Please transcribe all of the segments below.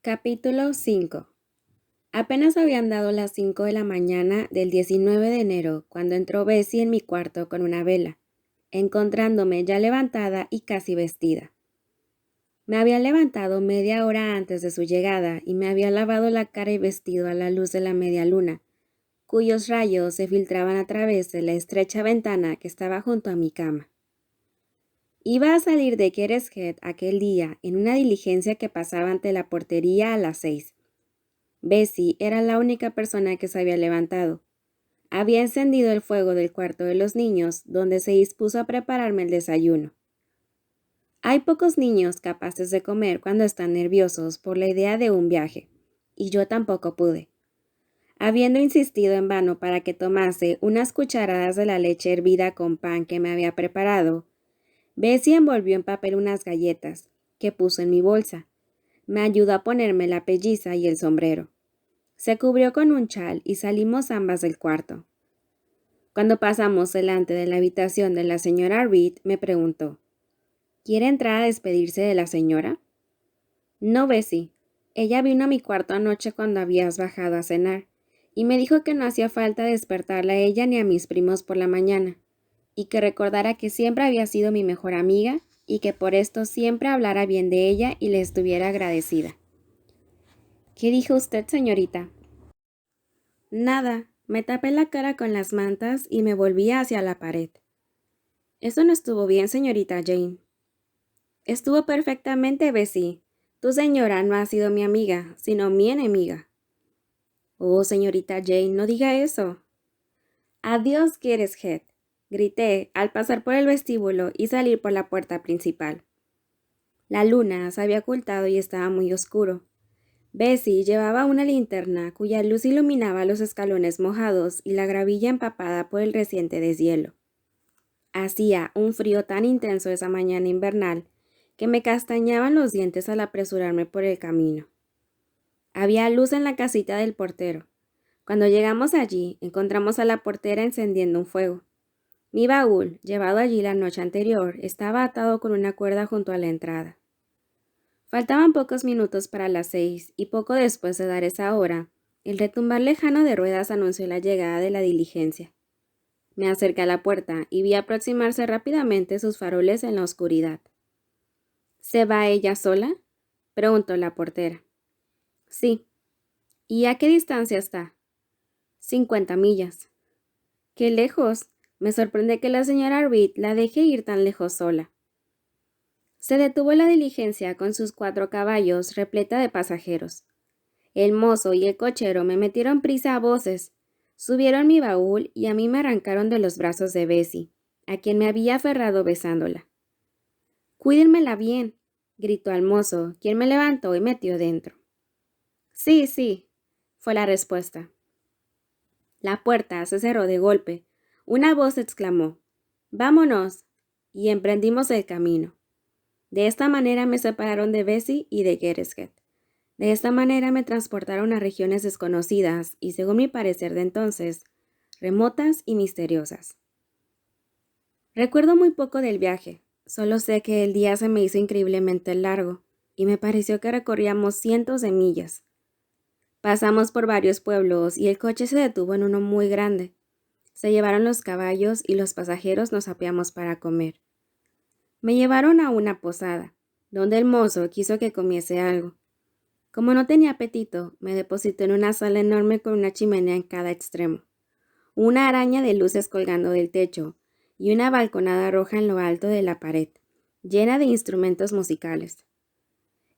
Capítulo 5. Apenas habían dado las 5 de la mañana del 19 de enero cuando entró Bessie en mi cuarto con una vela, encontrándome ya levantada y casi vestida. Me había levantado media hora antes de su llegada y me había lavado la cara y vestido a la luz de la media luna, cuyos rayos se filtraban a través de la estrecha ventana que estaba junto a mi cama. Iba a salir de Gateshead aquel día en una diligencia que pasaba ante la portería a las 6. Bessie era la única persona que se había levantado. Había encendido el fuego del cuarto de los niños, donde se dispuso a prepararme el desayuno. Hay pocos niños capaces de comer cuando están nerviosos por la idea de un viaje, y yo tampoco pude. Habiendo insistido en vano para que tomase unas cucharadas de la leche hervida con pan que me había preparado, Bessie envolvió en papel unas galletas, que puso en mi bolsa. Me ayudó a ponerme la pelliza y el sombrero. Se cubrió con un chal y salimos ambas del cuarto. Cuando pasamos delante de la habitación de la señora Reed, me preguntó: ¿Quiere entrar a despedirse de la señora? No, Bessie. Ella vino a mi cuarto anoche cuando habías bajado a cenar, y me dijo que no hacía falta despertarla a ella ni a mis primos por la mañana, y que recordara que siempre había sido mi mejor amiga, y que por esto siempre hablara bien de ella y le estuviera agradecida. ¿Qué dijo usted, señorita? Nada, me tapé la cara con las mantas y me volví hacia la pared. Eso no estuvo bien, señorita Jane. Estuvo perfectamente, Bessie. Tu señora no ha sido mi amiga, sino mi enemiga. Oh, señorita Jane, no diga eso. Adiós, Gateshead, grité al pasar por el vestíbulo y salir por la puerta principal. La luna se había ocultado y estaba muy oscuro. Bessie llevaba una linterna cuya luz iluminaba los escalones mojados y la gravilla empapada por el reciente deshielo. Hacía un frío tan intenso esa mañana invernal que me castañaban los dientes al apresurarme por el camino. Había luz en la casita del portero. Cuando llegamos allí, encontramos a la portera encendiendo un fuego. Mi baúl, llevado allí la noche anterior, estaba atado con una cuerda junto a la entrada. Faltaban pocos minutos para las 6 y poco después de dar esa hora, el retumbar lejano de ruedas anunció la llegada de la diligencia. Me acerqué a la puerta y vi aproximarse rápidamente sus faroles en la oscuridad. ¿Se va ella sola?, preguntó la portera. Sí. ¿Y a qué distancia está? 50 millas. ¡Qué lejos! Me sorprende que la señora Reed la deje ir tan lejos sola. Se detuvo la diligencia con sus 4 caballos repleta de pasajeros. El mozo y el cochero me metieron prisa a voces, subieron mi baúl y a mí me arrancaron de los brazos de Bessie, a quien me había aferrado besándola. «Cuídenmela bien», gritó al mozo, quien me levantó y metió dentro. «Sí, sí», fue la respuesta. La puerta se cerró de golpe. Una voz exclamó: «¡Vámonos!», y emprendimos el camino. De esta manera me separaron de Bessie y de Gateshead. De esta manera me transportaron a regiones desconocidas y, según mi parecer de entonces, remotas y misteriosas. Recuerdo muy poco del viaje, solo sé que el día se me hizo increíblemente largo y me pareció que recorríamos cientos de millas. Pasamos por varios pueblos y el coche se detuvo en uno muy grande. Se llevaron los caballos y los pasajeros nos apeamos para comer. Me llevaron a una posada, donde el mozo quiso que comiese algo. Como no tenía apetito, me depositó en una sala enorme con una chimenea en cada extremo, una araña de luces colgando del techo y una balconada roja en lo alto de la pared, llena de instrumentos musicales.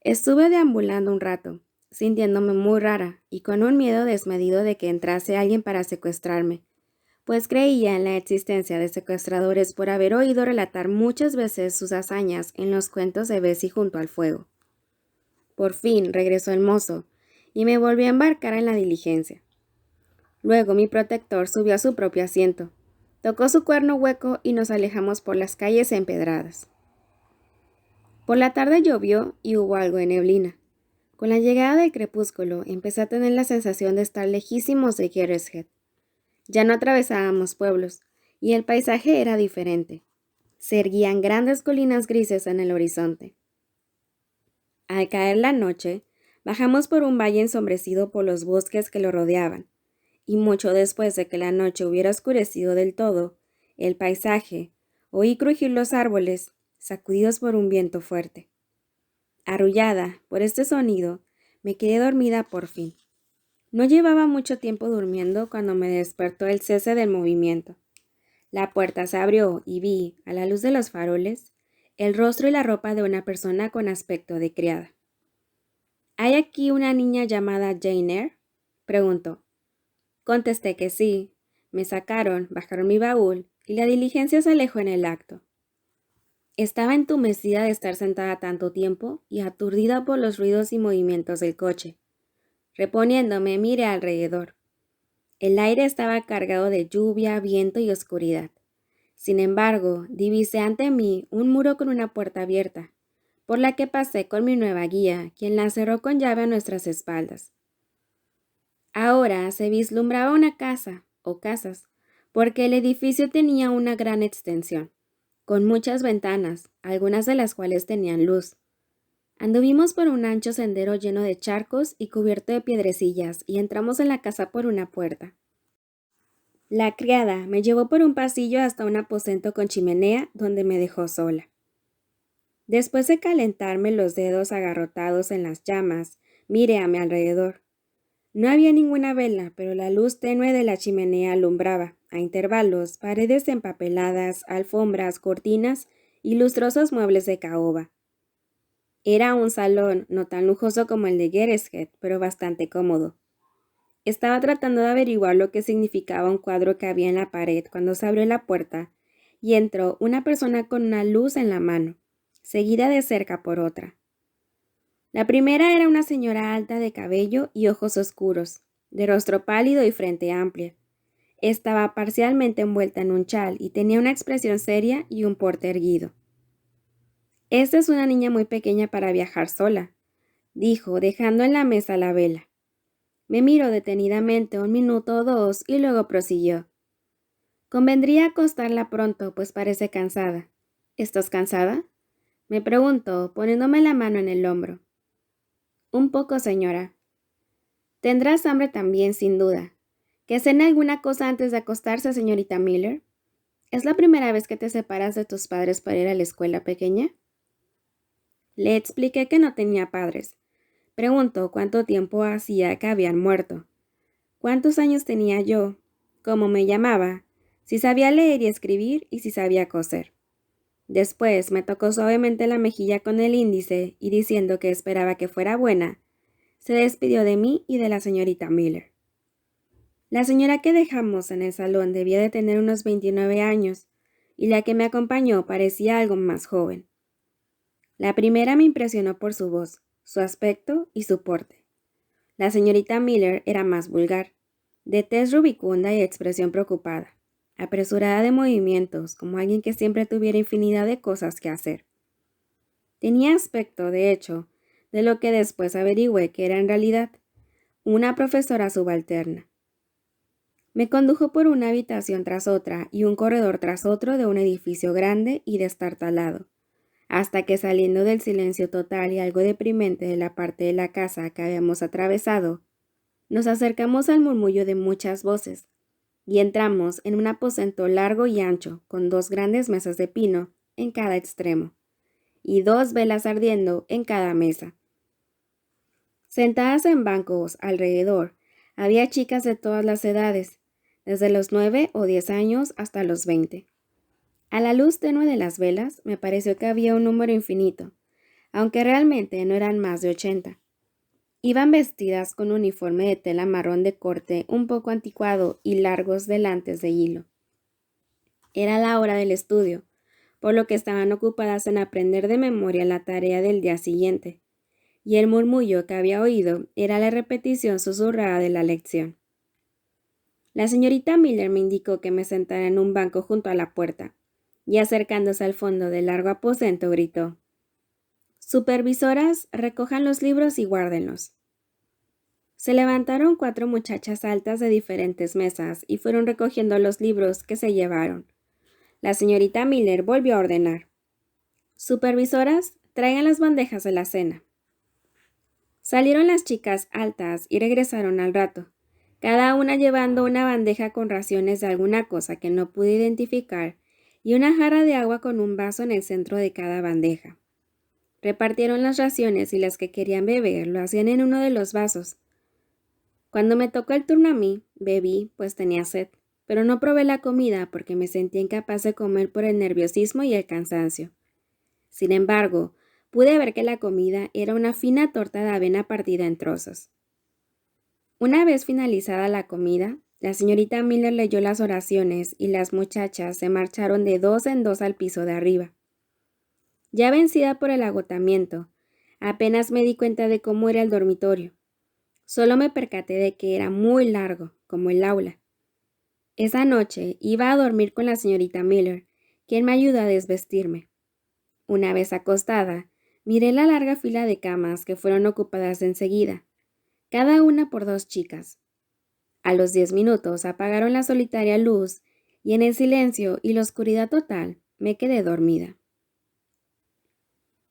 Estuve deambulando un rato, sintiéndome muy rara y con un miedo desmedido de que entrase alguien para secuestrarme, pues creía en la existencia de secuestradores por haber oído relatar muchas veces sus hazañas en los cuentos de Bessie junto al fuego. Por fin regresó el mozo y me volví a embarcar en la diligencia. Luego mi protector subió a su propio asiento, tocó su cuerno hueco y nos alejamos por las calles empedradas. Por la tarde llovió y hubo algo de neblina. Con la llegada del crepúsculo empecé a tener la sensación de estar lejísimos de Gateshead. Ya no atravesábamos pueblos y el paisaje era diferente. Se erguían grandes colinas grises en el horizonte. Al caer la noche, Bajamos por un valle ensombrecido por los bosques que lo rodeaban, y mucho después de que la noche hubiera oscurecido del todo, el paisaje, oí crujir los árboles, sacudidos por un viento fuerte. Arrullada por este sonido, me quedé dormida por fin. No llevaba mucho tiempo durmiendo cuando me despertó el cese del movimiento. La puerta se abrió y vi, a la luz de los faroles, el rostro y la ropa de una persona con aspecto de criada. ¿Hay aquí una niña llamada Jane Eyre?, preguntó. Contesté que sí. Me sacaron, bajaron mi baúl y la diligencia se alejó en el acto. Estaba entumecida de estar sentada tanto tiempo y aturdida por los ruidos y movimientos del coche. Reponiéndome, miré alrededor. El aire estaba cargado de lluvia, viento y oscuridad. Sin embargo, divisé ante mí un muro con una puerta abierta, por la que pasé con mi nueva guía, quien la cerró con llave a nuestras espaldas. Ahora se vislumbraba una casa, o casas, porque el edificio tenía una gran extensión, con muchas ventanas, algunas de las cuales tenían luz. Anduvimos por un ancho sendero lleno de charcos y cubierto de piedrecillas, y entramos en la casa por una puerta. La criada me llevó por un pasillo hasta un aposento con chimenea, donde me dejó sola. Después de calentarme los dedos agarrotados en las llamas, miré a mi alrededor. No había ninguna vela, pero la luz tenue de la chimenea alumbraba, a intervalos, paredes empapeladas, alfombras, cortinas y lustrosos muebles de caoba. Era un salón no tan lujoso como el de Gateshead, pero bastante cómodo. Estaba tratando de averiguar lo que significaba un cuadro que había en la pared cuando se abrió la puerta y entró una persona con una luz en la mano, seguida de cerca por otra. La primera era una señora alta de cabello y ojos oscuros, de rostro pálido y frente amplia. Estaba parcialmente envuelta en un chal y tenía una expresión seria y un porte erguido. «Esta es una niña muy pequeña para viajar sola», dijo, dejando en la mesa la vela. Me miró detenidamente un minuto o dos y luego prosiguió. «Convendría acostarla pronto, pues parece cansada». «¿Estás cansada?», me preguntó, poniéndome la mano en el hombro. «Un poco, señora». «Tendrás hambre también, sin duda. ¿Que cene alguna cosa antes de acostarse, señorita Miller? ¿Es la primera vez que te separas de tus padres para ir a la escuela, pequeña?». Le expliqué que no tenía padres. Preguntó cuánto tiempo hacía que habían muerto, cuántos años tenía yo, cómo me llamaba, si sabía leer y escribir y si sabía coser. Después me tocó suavemente la mejilla con el índice y diciendo que esperaba que fuera buena, se despidió de mí y de la señorita Miller. La señora que dejamos en el salón debía de tener unos 29 años y la que me acompañó parecía algo más joven. La primera me impresionó por su voz, su aspecto y su porte. La señorita Miller era más vulgar, de tez rubicunda y expresión preocupada, apresurada de movimientos, como alguien que siempre tuviera infinidad de cosas que hacer. Tenía aspecto, de hecho, de lo que después averigüé que era en realidad una profesora subalterna. Me condujo por una habitación tras otra y un corredor tras otro de un edificio grande y destartalado, hasta que saliendo del silencio total y algo deprimente de la parte de la casa que habíamos atravesado, nos acercamos al murmullo de muchas voces y entramos en un aposento largo y ancho con 2 grandes mesas de pino en cada extremo y 2 velas ardiendo en cada mesa. Sentadas en bancos alrededor, había chicas de todas las edades, desde los 9 o 10 años hasta los 20. A la luz tenue de las velas me pareció que había un número infinito, aunque realmente no eran más de 80. Iban vestidas con uniforme de tela marrón de corte un poco anticuado y largos delantes de hilo. Era la hora del estudio, por lo que estaban ocupadas en aprender de memoria la tarea del día siguiente, y el murmullo que había oído era la repetición susurrada de la lección. La señorita Miller me indicó que me sentara en un banco junto a la puerta, y acercándose al fondo del largo aposento gritó: «Supervisoras, recojan los libros y guárdenlos». Se levantaron 4 muchachas altas de diferentes mesas y fueron recogiendo los libros que se llevaron. La señorita Miller volvió a ordenar: «Supervisoras, traigan las bandejas de la cena». Salieron las chicas altas y regresaron al rato, cada una llevando una bandeja con raciones de alguna cosa que no pude identificar y una jarra de agua con un vaso en el centro de cada bandeja. Repartieron las raciones y las que querían beber lo hacían en uno de los vasos. Cuando me tocó el turno a mí, bebí, pues tenía sed, pero no probé la comida porque me sentía incapaz de comer por el nerviosismo y el cansancio. Sin embargo, pude ver que la comida era una fina torta de avena partida en trozos. Una vez finalizada la comida, la señorita Miller leyó las oraciones y las muchachas se marcharon de dos en dos al piso de arriba. Ya vencida por el agotamiento, apenas me di cuenta de cómo era el dormitorio. Solo me percaté de que era muy largo, como el aula. Esa noche iba a dormir con la señorita Miller, quien me ayudó a desvestirme. Una vez acostada, miré la larga fila de camas que fueron ocupadas enseguida, cada una por dos chicas. A los 10 minutos apagaron la solitaria luz y en el silencio y la oscuridad total me quedé dormida.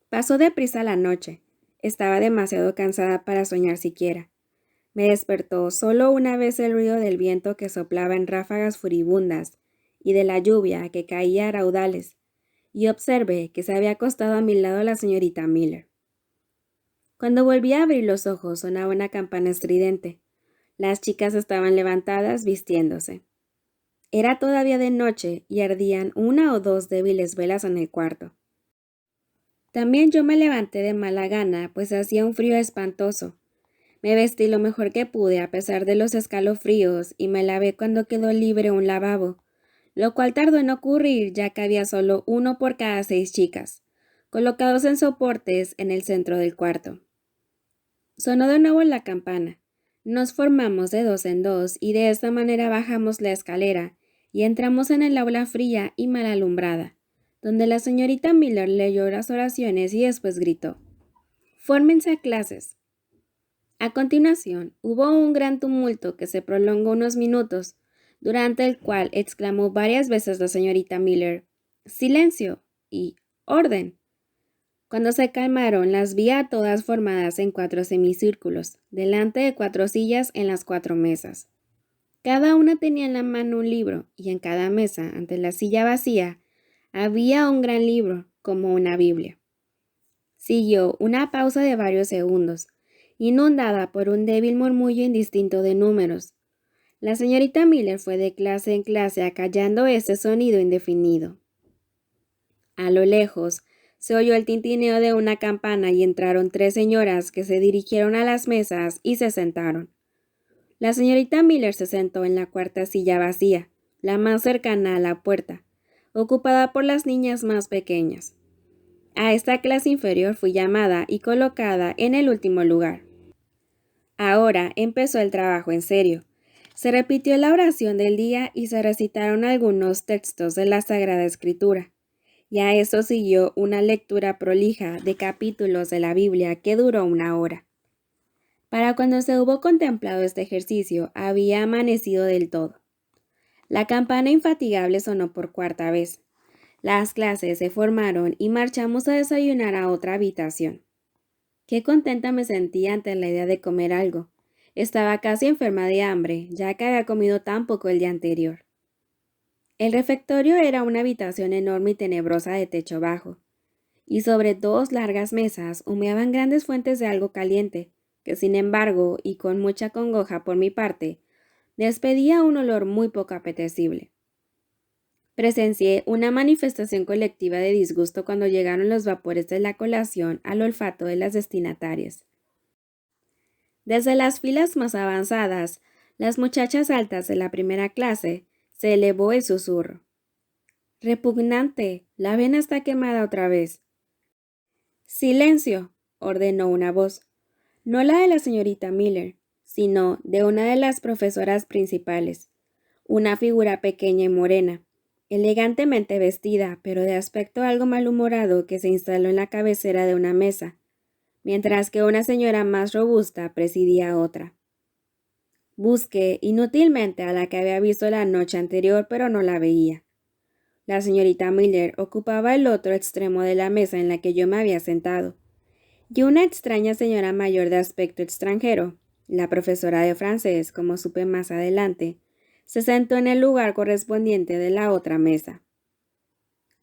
Pasó deprisa la noche. Estaba demasiado cansada para soñar siquiera. Me despertó solo una vez el ruido del viento que soplaba en ráfagas furibundas y de la lluvia que caía a raudales, y observé que se había acostado a mi lado la señorita Miller. Cuando volví a abrir los ojos sonaba una campana estridente. Las chicas estaban levantadas vistiéndose. Era todavía de noche y ardían una o dos débiles velas en el cuarto. También yo me levanté de mala gana, pues hacía un frío espantoso. Me vestí lo mejor que pude a pesar de los escalofríos y me lavé cuando quedó libre un lavabo, lo cual tardó en ocurrir ya que había solo uno por cada 6 chicas, colocados en soportes en el centro del cuarto. Sonó de nuevo la campana. Nos formamos de dos en dos y de esta manera bajamos la escalera y entramos en el aula fría y mal alumbrada, donde la señorita Miller leyó las oraciones y después gritó: «Fórmense a clases». A continuación, hubo un gran tumulto que se prolongó unos minutos, durante el cual exclamó varias veces la señorita Miller: «¡Silencio!» y «¡Orden!». Cuando se calmaron, las vi a todas formadas en 4 semicírculos, delante de 4 sillas en las 4 mesas. Cada una tenía en la mano un libro, y en cada mesa, ante la silla vacía, había un gran libro, como una Biblia. Siguió una pausa de varios segundos, inundada por un débil murmullo indistinto de números. La señorita Miller fue de clase en clase acallando ese sonido indefinido. A lo lejos, se oyó el tintineo de una campana y entraron 3 señoras que se dirigieron a las mesas y se sentaron. La señorita Miller se sentó en la cuarta silla vacía, la más cercana a la puerta, ocupada por las niñas más pequeñas. A esta clase inferior fui llamada y colocada en el último lugar. Ahora empezó el trabajo en serio. Se repitió la oración del día y se recitaron algunos textos de la Sagrada Escritura. Y a eso siguió una lectura prolija de capítulos de la Biblia que duró 1 hora. Para cuando se hubo contemplado este ejercicio, había amanecido del todo. La campana infatigable sonó por 4ª vez. Las clases se formaron y marchamos a desayunar a otra habitación. Qué contenta me sentía ante la idea de comer algo. Estaba casi enferma de hambre, ya que había comido tan poco el día anterior. El refectorio era una habitación enorme y tenebrosa de techo bajo, y sobre 2 largas mesas humeaban grandes fuentes de algo caliente, que sin embargo, y con mucha congoja por mi parte, despedía un olor muy poco apetecible. Presencié una manifestación colectiva de disgusto cuando llegaron los vapores de la colación al olfato de las destinatarias. Desde las filas más avanzadas, las muchachas altas de la primera clase, se elevó el susurro: «Repugnante, la avena está quemada otra vez». «Silencio», ordenó una voz, no la de la señorita Miller, sino de una de las profesoras principales, una figura pequeña y morena, elegantemente vestida, pero de aspecto algo malhumorado, que se instaló en la cabecera de una mesa, mientras que una señora más robusta presidía otra. Busqué inútilmente a la que había visto la noche anterior, pero no la veía. La señorita Miller ocupaba el otro extremo de la mesa en la que yo me había sentado, y una extraña señora mayor de aspecto extranjero, la profesora de francés, como supe más adelante, se sentó en el lugar correspondiente de la otra mesa.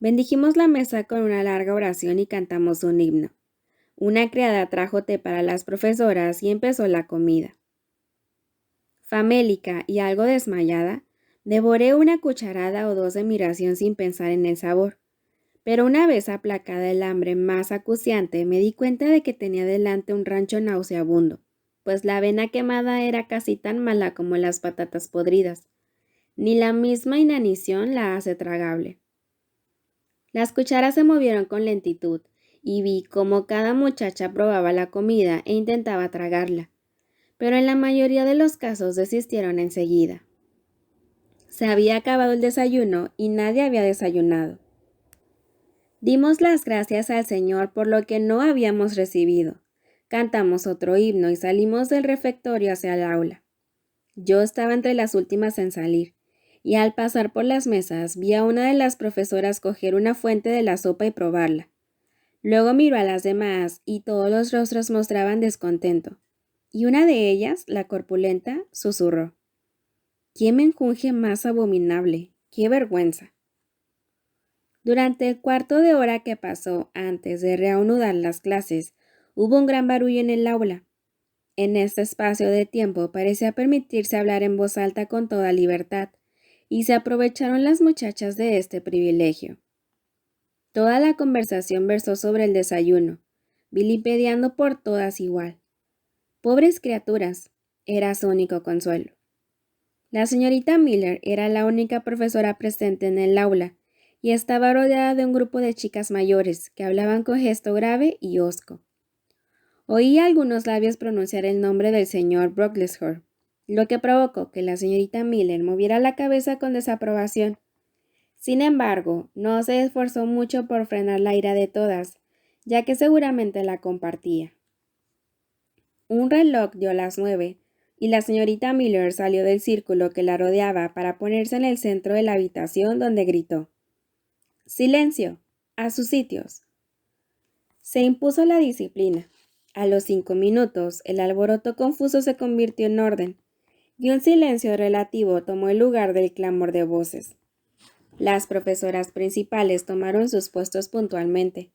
Bendijimos la mesa con una larga oración y cantamos un himno. Una criada trajo té para las profesoras y empezó la comida. Famélica y algo desmayada, devoré una cucharada o dos de mi ración sin pensar en el sabor. Pero una vez aplacada el hambre más acuciante, me di cuenta de que tenía delante un rancho nauseabundo, pues la avena quemada era casi tan mala como las patatas podridas. Ni la misma inanición la hace tragable. Las cucharas se movieron con lentitud, y vi cómo cada muchacha probaba la comida e intentaba tragarla, pero en la mayoría de los casos desistieron enseguida. Se había acabado el desayuno y nadie había desayunado. Dimos las gracias al Señor por lo que no habíamos recibido. Cantamos otro himno y salimos del refectorio hacia el aula. Yo estaba entre las últimas en salir, y al pasar por las mesas vi a una de las profesoras coger una fuente de la sopa y probarla. Luego miró a las demás y todos los rostros mostraban descontento, y una de ellas, la corpulenta, susurró: «¡Qué menjunje más abominable! ¡Qué vergüenza!». Durante el cuarto de hora que pasó antes de reanudar las clases, hubo un gran barullo en el aula. En este espacio de tiempo parecía permitirse hablar en voz alta con toda libertad, y se aprovecharon las muchachas de este privilegio. Toda la conversación versó sobre el desayuno, vilipendiando por todas igual. Pobres criaturas, era su único consuelo. La señorita Miller era la única profesora presente en el aula, y estaba rodeada de un grupo de chicas mayores que hablaban con gesto grave y hosco. Oí a algunos labios pronunciar el nombre del señor Brockleshurst, lo que provocó que la señorita Miller moviera la cabeza con desaprobación. Sin embargo, no se esforzó mucho por frenar la ira de todas, ya que seguramente la compartía. Un reloj dio las 9, y la señorita Miller salió del círculo que la rodeaba para ponerse en el centro de la habitación, donde gritó: «¡Silencio! ¡A sus sitios!». Se impuso la disciplina. A los 5 minutos, el alboroto confuso se convirtió en orden, y un silencio relativo tomó el lugar del clamor de voces. Las profesoras principales tomaron sus puestos puntualmente,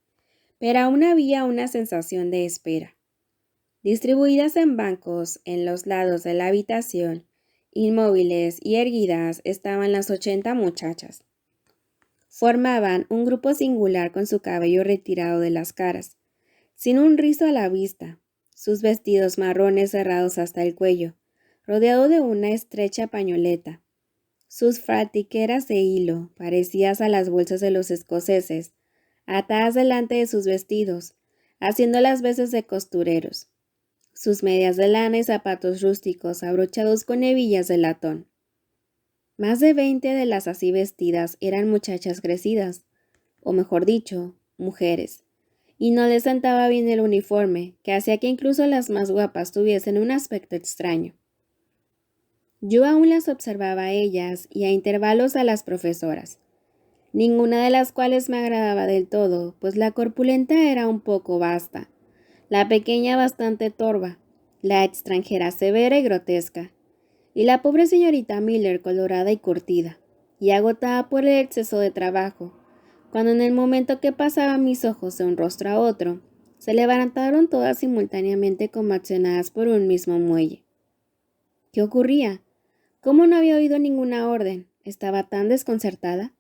pero aún había una sensación de espera. Distribuidas en bancos en los lados de la habitación, inmóviles y erguidas, estaban las 80 muchachas. Formaban un grupo singular con su cabello retirado de las caras, sin un rizo a la vista, sus vestidos marrones cerrados hasta el cuello, rodeado de una estrecha pañoleta, sus faltriqueras de hilo, parecidas a las bolsas de los escoceses, atadas delante de sus vestidos, haciendo las veces de costureros, sus medias de lana y zapatos rústicos abrochados con hebillas de latón. Más de 20 de las así vestidas eran muchachas crecidas, o mejor dicho, mujeres, y no les sentaba bien el uniforme, que hacía que incluso las más guapas tuviesen un aspecto extraño. Yo aún las observaba a ellas y a intervalos a las profesoras, ninguna de las cuales me agradaba del todo, pues la corpulenta era un poco basta, la pequeña bastante torva, la extranjera severa y grotesca, y la pobre señorita Miller colorada y curtida, y agotada por el exceso de trabajo, cuando en el momento que pasaban mis ojos de un rostro a otro, se levantaron todas simultáneamente como accionadas por un mismo muelle. ¿Qué ocurría? ¿Cómo no había oído ninguna orden? ¿Estaba tan desconcertada?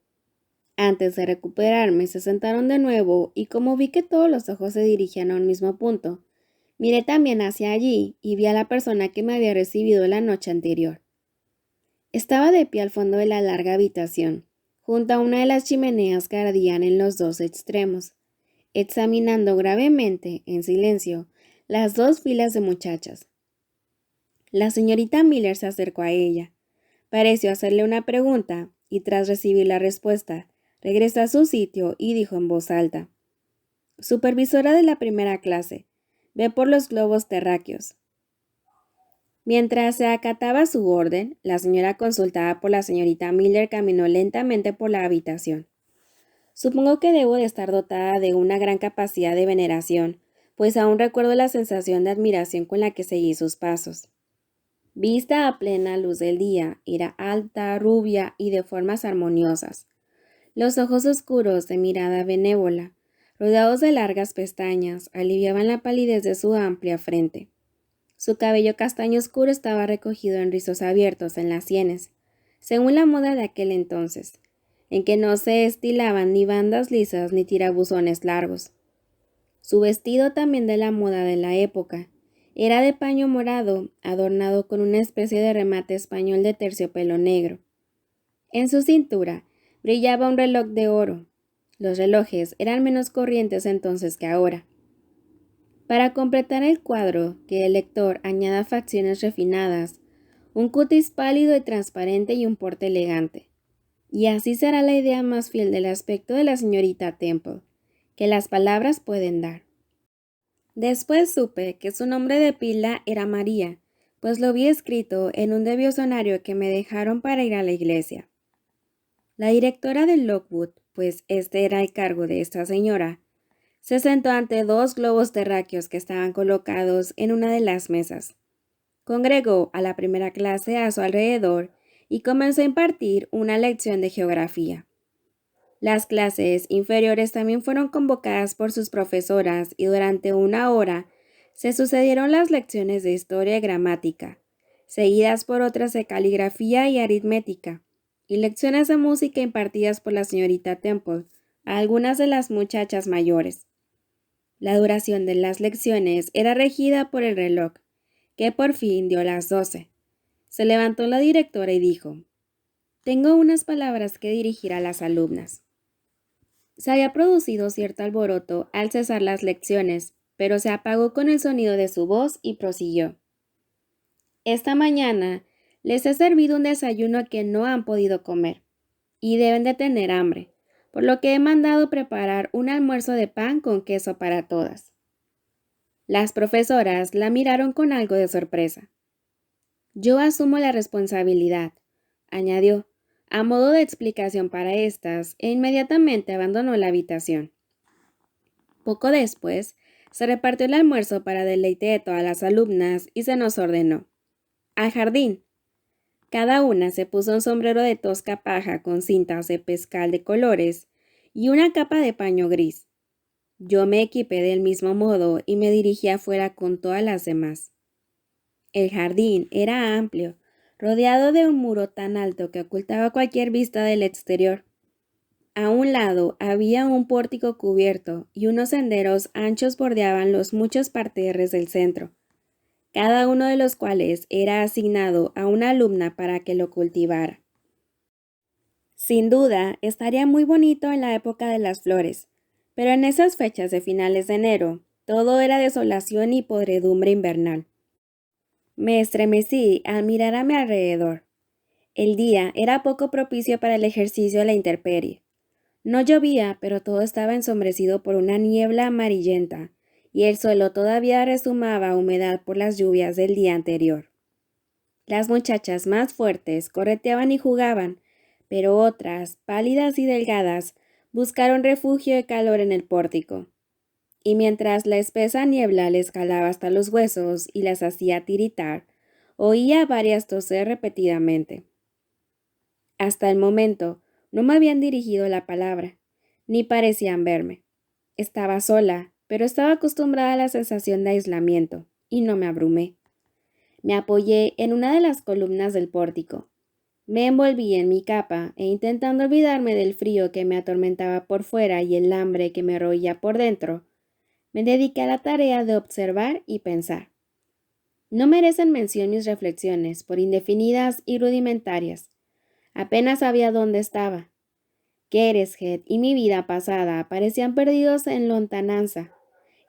Antes de recuperarme, se sentaron de nuevo y como vi que todos los ojos se dirigían a un mismo punto, miré también hacia allí y vi a la persona que me había recibido la noche anterior. Estaba de pie al fondo de la larga habitación, junto a una de las chimeneas que ardían en los dos extremos, examinando gravemente, en silencio, las dos filas de muchachas. La señorita Miller se acercó a ella. Pareció hacerle una pregunta y tras recibir la respuesta, regresó a su sitio y dijo en voz alta: «Supervisora de la primera clase, ve por los globos terráqueos». Mientras se acataba su orden, la señora consultada por la señorita Miller caminó lentamente por la habitación. Supongo que debo de estar dotada de una gran capacidad de veneración, pues aún recuerdo la sensación de admiración con la que seguí sus pasos. Vista a plena luz del día, era alta, rubia y de formas armoniosas. Los ojos oscuros de mirada benévola, rodeados de largas pestañas, aliviaban la palidez de su amplia frente. Su cabello castaño oscuro estaba recogido en rizos abiertos en las sienes, según la moda de aquel entonces, en que no se estilaban ni bandas lisas ni tirabuzones largos. Su vestido, también de la moda de la época, era de paño morado, adornado con una especie de remate español de terciopelo negro. En su cintura brillaba un reloj de oro. Los relojes eran menos corrientes entonces que ahora. Para completar el cuadro, que el lector añada facciones refinadas, un cutis pálido y transparente y un porte elegante. Y así será la idea más fiel del aspecto de la señorita Temple, que las palabras pueden dar. Después supe que su nombre de pila era María, pues lo vi escrito en un devionario que me dejaron para ir a la iglesia. La directora de Lockwood, pues este era el cargo de esta señora, se sentó ante dos globos terráqueos que estaban colocados en una de las mesas. Congregó a la primera clase a su alrededor y comenzó a impartir una lección de geografía. Las clases inferiores también fueron convocadas por sus profesoras y durante una hora se sucedieron las lecciones de historia y gramática, seguidas por otras de caligrafía y aritmética, y lecciones de música impartidas por la señorita Temple a algunas de las muchachas mayores. La duración de las lecciones era regida por el reloj, que por fin dio las 12. Se levantó la directora y dijo: «Tengo unas palabras que dirigir a las alumnas». Se había producido cierto alboroto al cesar las lecciones, pero se apagó con el sonido de su voz y prosiguió: «Esta mañana les he servido un desayuno que no han podido comer, y deben de tener hambre, por lo que he mandado preparar un almuerzo de pan con queso para todas». Las profesoras la miraron con algo de sorpresa. «Yo asumo la responsabilidad», añadió, a modo de explicación para estas, e inmediatamente abandonó la habitación. Poco después, se repartió el almuerzo para deleite de todas las alumnas y se nos ordenó: «Al jardín». Cada una se puso un sombrero de tosca paja con cintas de pescal de colores y una capa de paño gris. Yo me equipé del mismo modo y me dirigí afuera con todas las demás. El jardín era amplio, rodeado de un muro tan alto que ocultaba cualquier vista del exterior. A un lado había un pórtico cubierto y unos senderos anchos bordeaban los muchos parterres del centro, cada uno de los cuales era asignado a una alumna para que lo cultivara. Sin duda, estaría muy bonito en la época de las flores, pero en esas fechas de finales de enero, todo era desolación y podredumbre invernal. Me estremecí al mirar a mi alrededor. El día era poco propicio para el ejercicio a la intemperie. No llovía, pero todo estaba ensombrecido por una niebla amarillenta, y el suelo todavía rezumaba humedad por las lluvias del día anterior. Las muchachas más fuertes correteaban y jugaban, pero otras, pálidas y delgadas, buscaron refugio y calor en el pórtico. Y mientras la espesa niebla les calaba hasta los huesos y las hacía tiritar, oía a varias toser repetidamente. Hasta el momento no me habían dirigido la palabra, ni parecían verme. Estaba sola, pero estaba acostumbrada a la sensación de aislamiento, y no me abrumé. Me apoyé en una de las columnas del pórtico. Me envolví en mi capa e, intentando olvidarme del frío que me atormentaba por fuera y el hambre que me roía por dentro, me dediqué a la tarea de observar y pensar. No merecen mención mis reflexiones, por indefinidas y rudimentarias. Apenas sabía dónde estaba. Kereshead y mi vida pasada parecían perdidos en lontananza.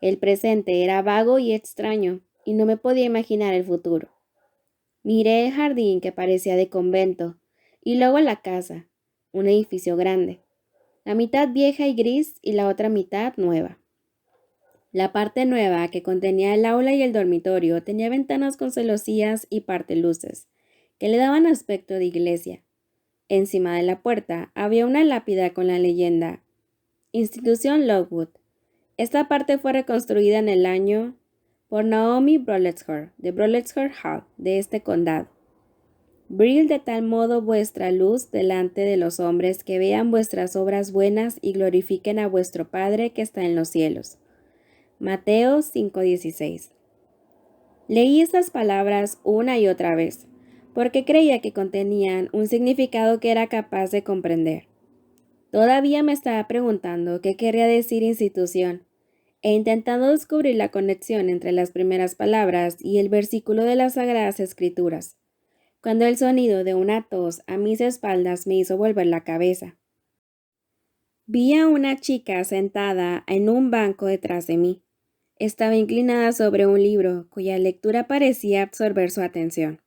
El presente era vago y extraño, y no me podía imaginar el futuro. Miré el jardín, que parecía de convento, y luego la casa, un edificio grande, la mitad vieja y gris y la otra mitad nueva. La parte nueva, que contenía el aula y el dormitorio, tenía ventanas con celosías y parteluces, que le daban aspecto de iglesia. Encima de la puerta había una lápida con la leyenda: Institución Lockwood, Esta parte fue reconstruida en el año por Naomi Broletshore, de Broletshore Hall, de este condado. Brille de tal modo vuestra luz delante de los hombres que vean vuestras obras buenas y glorifiquen a vuestro Padre que está en los cielos. Mateo 5:16. Leí estas palabras una y otra vez, porque creía que contenían un significado que era capaz de comprender. Todavía me estaba preguntando qué querría decir institución, e intentando descubrir la conexión entre las primeras palabras y el versículo de las Sagradas Escrituras, cuando el sonido de una tos a mis espaldas me hizo volver la cabeza. Vi a una chica sentada en un banco detrás de mí. Estaba inclinada sobre un libro cuya lectura parecía absorber su atención.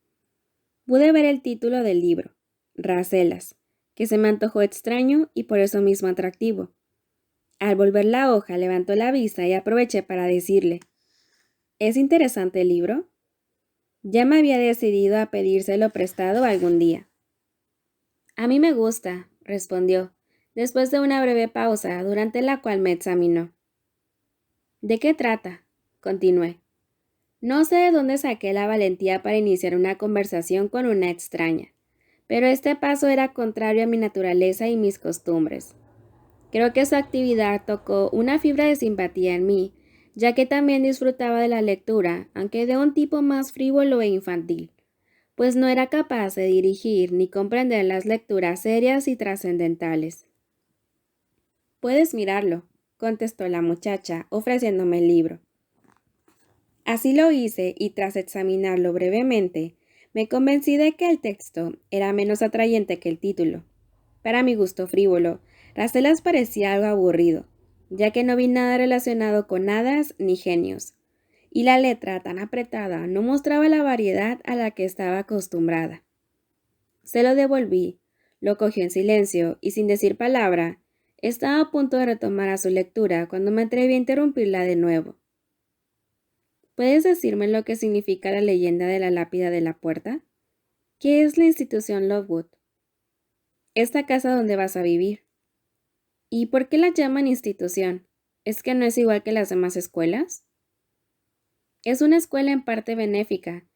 Pude ver el título del libro, Racelas, que se me antojó extraño y por eso mismo atractivo. Al volver la hoja levantó la vista y aproveché para decirle, ¿es interesante el libro? Ya me había decidido a pedírselo prestado algún día. A mí me gusta, respondió, después de una breve pausa durante la cual me examinó. ¿De qué trata? Continué. No sé de dónde saqué la valentía para iniciar una conversación con una extraña, pero este paso era contrario a mi naturaleza y mis costumbres. Creo que su actividad tocó una fibra de simpatía en mí, ya que también disfrutaba de la lectura, aunque de un tipo más frívolo e infantil, pues no era capaz de dirigir ni comprender las lecturas serias y trascendentales. Puedes mirarlo, contestó la muchacha, ofreciéndome el libro. Así lo hice y tras examinarlo brevemente, me convencí de que el texto era menos atrayente que el título. Para mi gusto frívolo, Racelas parecía algo aburrido, ya que no vi nada relacionado con hadas ni genios, y la letra tan apretada no mostraba la variedad a la que estaba acostumbrada. Se lo devolví, lo cogió en silencio y sin decir palabra, estaba a punto de retomar a su lectura cuando me atreví a interrumpirla de nuevo. ¿Puedes decirme lo que significa la leyenda de la lápida de la puerta? ¿Qué es la institución Lovewood? Esta casa donde vas a vivir. ¿Y por qué la llaman institución? ¿Es que no es igual que las demás escuelas? Es una escuela en parte benéfica.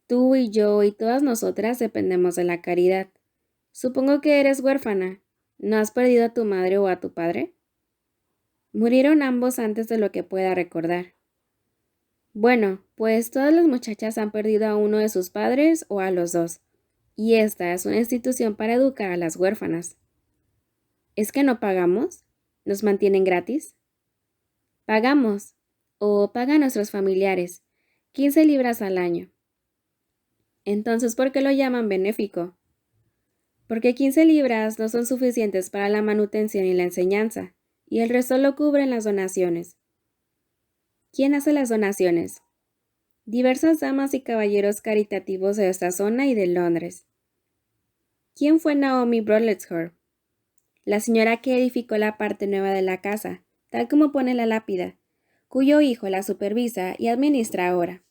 Tú y yo y todas nosotras dependemos de la caridad. Supongo que eres huérfana. ¿No has perdido a tu madre o a tu padre? Murieron ambos antes de lo que pueda recordar. Bueno, pues todas las muchachas han perdido a uno de sus padres o a los dos, y esta es una institución para educar a las huérfanas. ¿Es que no pagamos? ¿Nos mantienen gratis? Pagamos, o pagan nuestros familiares, 15 libras al año. Entonces, ¿por qué lo llaman benéfico? Porque 15 libras no son suficientes para la manutención y la enseñanza, y el resto lo cubren las donaciones. ¿Quién hace las donaciones? Diversas damas y caballeros caritativos de esta zona y de Londres. ¿Quién fue Naomi Broletshore? La señora que edificó la parte nueva de la casa, tal como pone la lápida, cuyo hijo la supervisa y administra ahora.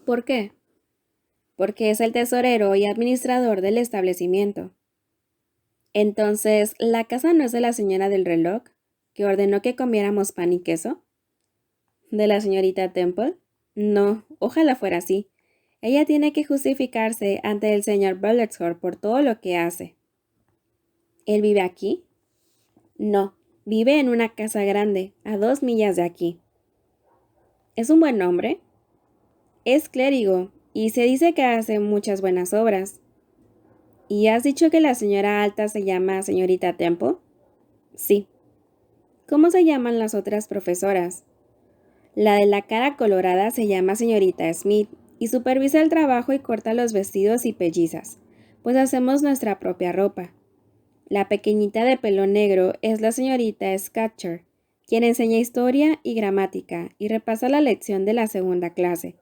¿Por qué? Porque es el tesorero y administrador del establecimiento. Entonces, ¿la casa no es de la señora del reloj, que ordenó que comiéramos pan y queso? ¿De la señorita Temple? No, ojalá fuera así. Ella tiene que justificarse ante el señor Broletshore por todo lo que hace. ¿Él vive aquí? No, vive en una casa grande, a 2 millas de aquí. ¿Es un buen hombre? Es clérigo, y se dice que hace muchas buenas obras. ¿Y has dicho que la señora alta se llama señorita Temple? Sí. ¿Cómo se llaman las otras profesoras? La de la cara colorada se llama señorita Smith, y supervisa el trabajo y corta los vestidos y pellizas, pues hacemos nuestra propia ropa. La pequeñita de pelo negro es la señorita Scatcher, quien enseña historia y gramática y repasa la lección de la segunda clase.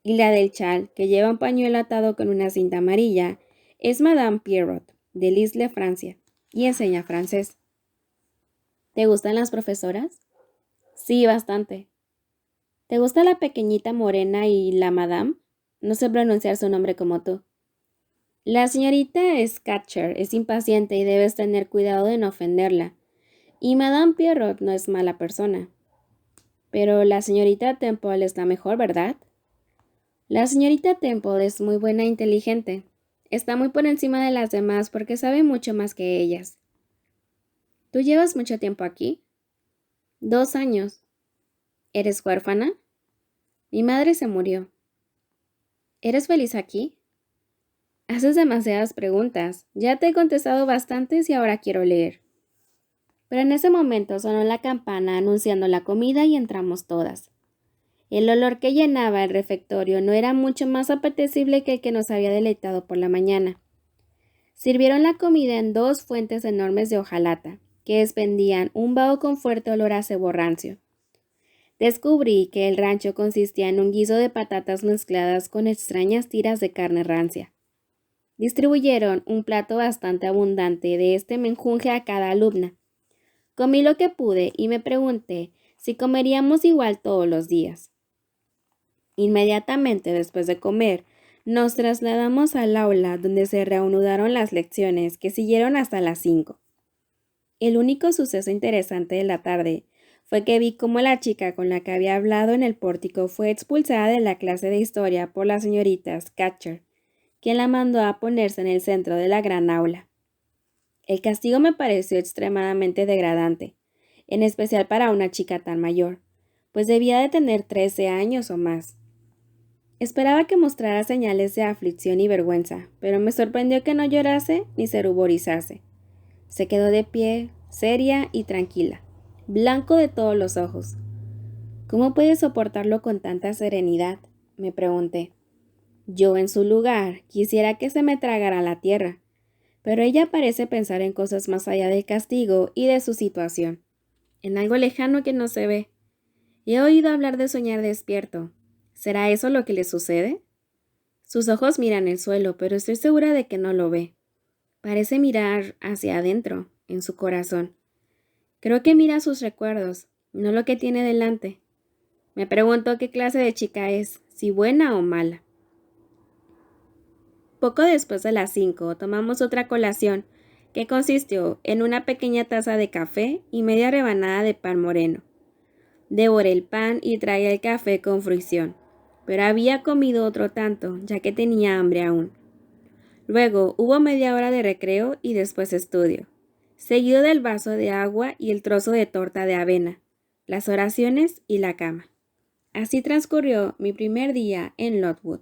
Y la del chal, que lleva un pañuelo atado con una cinta amarilla, es Madame Pierrot, de Lisle, Francia, y enseña francés. ¿Te gustan las profesoras? Sí, bastante. ¿Te gusta la pequeñita morena y la Madame? No sé pronunciar su nombre como tú. La señorita Scatcher es impaciente y debes tener cuidado de no ofenderla. Y Madame Pierrot no es mala persona. Pero la señorita Temple es la mejor, ¿verdad? La señorita Temple es muy buena e inteligente. Está muy por encima de las demás porque sabe mucho más que ellas. ¿Tú llevas mucho tiempo aquí? 2 años. ¿Eres huérfana? Mi madre se murió. ¿Eres feliz aquí? Haces demasiadas preguntas. Ya te he contestado bastantes y ahora quiero leer. Pero en ese momento sonó la campana anunciando la comida y entramos todas. El olor que llenaba el refectorio no era mucho más apetecible que el que nos había deleitado por la mañana. Sirvieron la comida en 2 fuentes enormes de hojalata, que expendían un vaho con fuerte olor a cebo rancio. Descubrí que el rancho consistía en un guiso de patatas mezcladas con extrañas tiras de carne rancia. Distribuyeron un plato bastante abundante de este menjunje a cada alumna. Comí lo que pude y me pregunté si comeríamos igual todos los días. Inmediatamente después de comer, nos trasladamos al aula donde se reanudaron las lecciones que siguieron hasta las 5. El único suceso interesante de la tarde fue que vi cómo la chica con la que había hablado en el pórtico fue expulsada de la clase de historia por la señorita Scatcher, quien la mandó a ponerse en el centro de la gran aula. El castigo me pareció extremadamente degradante, en especial para una chica tan mayor, pues debía de tener 13 años o más. Esperaba que mostrara señales de aflicción y vergüenza, pero me sorprendió que no llorase ni se ruborizase. Se quedó de pie, seria y tranquila, blanco de todos los ojos. ¿Cómo puede soportarlo con tanta serenidad?, me pregunté. Yo, en su lugar, quisiera que se me tragara la tierra, pero ella parece pensar en cosas más allá del castigo y de su situación, en algo lejano que no se ve. He oído hablar de soñar despierto. ¿Será eso lo que le sucede? Sus ojos miran el suelo, pero estoy segura de que no lo ve. Parece mirar hacia adentro, en su corazón. Creo que mira sus recuerdos, no lo que tiene delante. Me pregunto qué clase de chica es, si buena o mala. Poco después de las 5 tomamos otra colación, que consistió en una pequeña taza de café y media rebanada de pan moreno. Devoré el pan y tragué el café con fruición, pero había comido otro tanto, ya que tenía hambre aún. Luego hubo media hora de recreo y después estudio, seguido del vaso de agua y el trozo de torta de avena, las oraciones y la cama. Así transcurrió mi primer día en Lockwood.